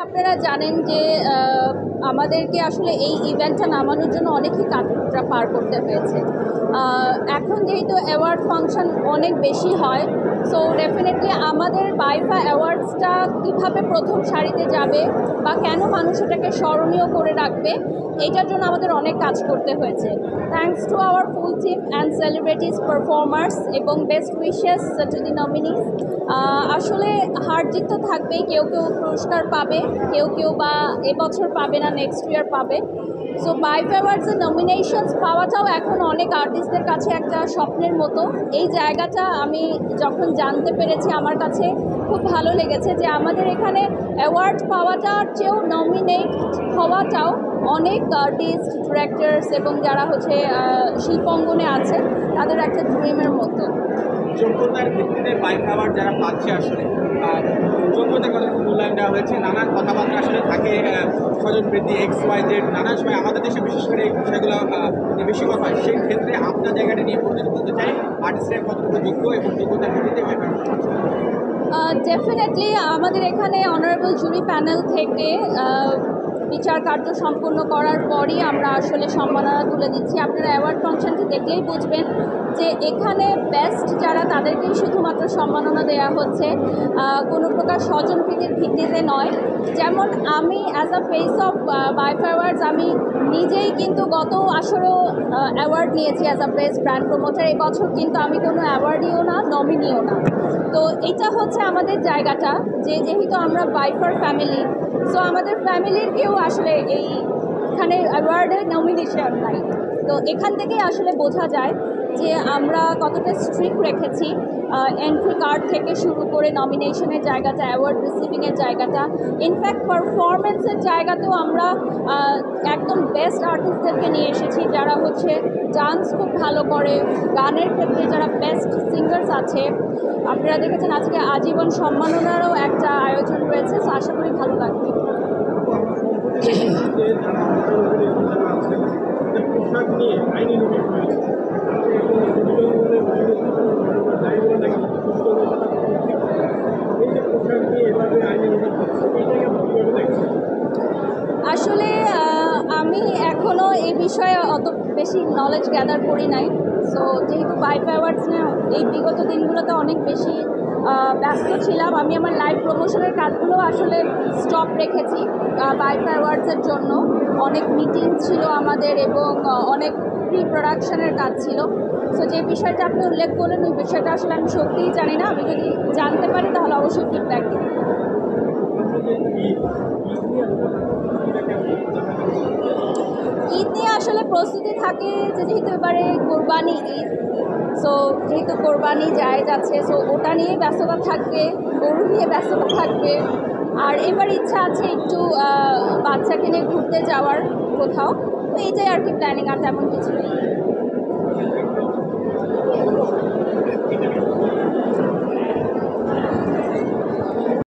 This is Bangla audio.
আপনারা জানেন যে আমাদেরকে আসলে এই ইভেন্টটা নামানোর জন্য অনেকই কাঠটা পার করতে হয়েছে। এখন যেহেতু অ্যাওয়ার্ড ফাংশন অনেক বেশি হয়, সো ডেফিনেটলি আমাদের বাইফা অ্যাওয়ার্ডসটা কীভাবে প্রথম সারিতে যাবে বা কেন মানুষ এটাকে স্মরণীয় করে রাখবে, এইটার জন্য আমাদের অনেক কাজ করতে হয়েছে। Thanks to our full team and celebrities performers এবং বেস্ট উইশেস টু দি নমিনিজ। আসলে হার জিত তো থাকবেই, কেউ কেউ পুরস্কার পাবে, কেউ কেউ বা এবছর পাবে না, নেক্সট ইয়ার পাবে। সো বাইফা অ্যাওয়ার্ডসের নমিনেশনস পাওয়াটাও এখন অনেক আর্টিস্টদের কাছে একটা স্বপ্নের মতো। এই জায়গাটা আমি যখন জানতে পেরেছি আমার কাছে খুব ভালো লেগেছে যে আমাদের এখানে অ্যাওয়ার্ড পাওয়াটার চেয়েও নমিনেট হওয়াটাও অনেক আর্টিস্ট, ডিরেক্টরস এবং যারা হচ্ছে শিল্পাঙ্গনে আছে তাদের একটা ড্রিমের মতো। যোগ্যতার ভিত্তিতে বাইফা অ্যাওয়ার্ড যারা পাচ্ছে আসলে যোগ্যতার কথা মূল্যায়ন দেওয়া হয়েছে, নানান কথাবার্তা আসলে থাকে, স্বজন বৃদ্ধি XYZ নানান সময় আমাদের দেশে বিশেষ করে এই বিষয়গুলো বেশি কথা হয়। সেই ক্ষেত্রে আপনার জায়গাটা নিয়ে বলতে চাই আর্টিস্টরা কতটুকু যোগ্য এবং যোগ্যতার ভিত্তিতে বাইফা ডেফিনেটলি আমাদের এখানে অনারেবল জুরি প্যানেল থেকে বিচার কার্য সম্পন্ন করার পরই আমরা আসলে সম্মাননা তুলে দিচ্ছি। আপনারা অ্যাওয়ার্ড ফাংশনটি দেখলেই বুঝবেন যে এখানে বেস্ট যারা তাদেরকেই শুধুমাত্র সম্মাননা দেওয়া হচ্ছে, কোনো প্রকার স্বজনপ্রীতির ভিত্তিতে নয়। যেমন আমি অ্যাজ আ ফেস অফ বাইফা অ্যাওয়ার্ডস আমি নিজেই কিন্তু গত আসরেও অ্যাওয়ার্ড নিয়েছি as a best brand promoter. এবছর কিন্তু আমি কোনো অ্যাওয়ার্ডিও না, নমিনিও না। তো এটা হচ্ছে আমাদের জায়গাটা যে যেহেতু আমরা বাইফার ফ্যামিলি, সো আমাদের ফ্যামিলির কেউ আসলে এইখানে অ্যাওয়ার্ডের নমিনেশন নাই। তো এখান থেকেই আসলে বোঝা যায় যে আমরা কতটা স্ট্রিক্ট রেখেছি, এন্ট্রি কার্ড থেকে শুরু করে নমিনেশনের জায়গাটা, অ্যাওয়ার্ড রিসিভিংয়ের জায়গাটা, ইনফ্যাক্ট পারফরমেন্সের জায়গাতেও আমরা একদম বেস্ট আর্টিস্টদেরকে নিয়ে এসেছি যারা হচ্ছে ডান্স খুব ভালো করে, গানের ক্ষেত্রে যারা বেস্ট সিঙ্গার্স আছে। আপনারা দেখেছেন আজকে আজীবন সম্মাননারও একটা আয়োজন রয়েছে, তো আশা করি ভালো লাগবে। আসলে আমি এখনও এই বিষয়ে অত বেশি নলেজ গ্যাদার করি নাই। সো যেহেতু বাইফা অ্যাওয়ার্ডস নিয়ে এই বিগত দিনগুলোতে অনেক বেশি ব্যস্ত ছিলাম, আমি আমার লাইভ প্রমোশনের কাজগুলো আসলে স্টপ রেখেছি বাইফা অ্যাওয়ার্ডসের জন্য। অনেক মিটিং ছিল আমাদের এবং অনেক প্রি প্রোডাকশনের কাজ ছিল। সো যে বিষয়টা আপনি উল্লেখ করলেন ওই বিষয়টা আসলে আমি সত্যিই জানি না। আমি যদি জানতে পারি তাহলে অবশ্যই ফিডব্যাক দিই। ঈদ নিয়ে আসলে প্রস্তুতি থাকে যে যেহেতু এবারে কোরবানি ঈদ, সো যেহেতু কোরবানি জায়েজ আছে, সো ওটা নিয়ে ব্যস্ততা থাকবে, গরু নিয়ে ব্যস্ততা থাকবে। আর এবার ইচ্ছা আছে একটু বাচ্চাকে নিয়ে ঘুরতে যাওয়ার কোথাও, তো এইটাই আর কি প্ল্যানিং, আর তেমন কিছু নেই।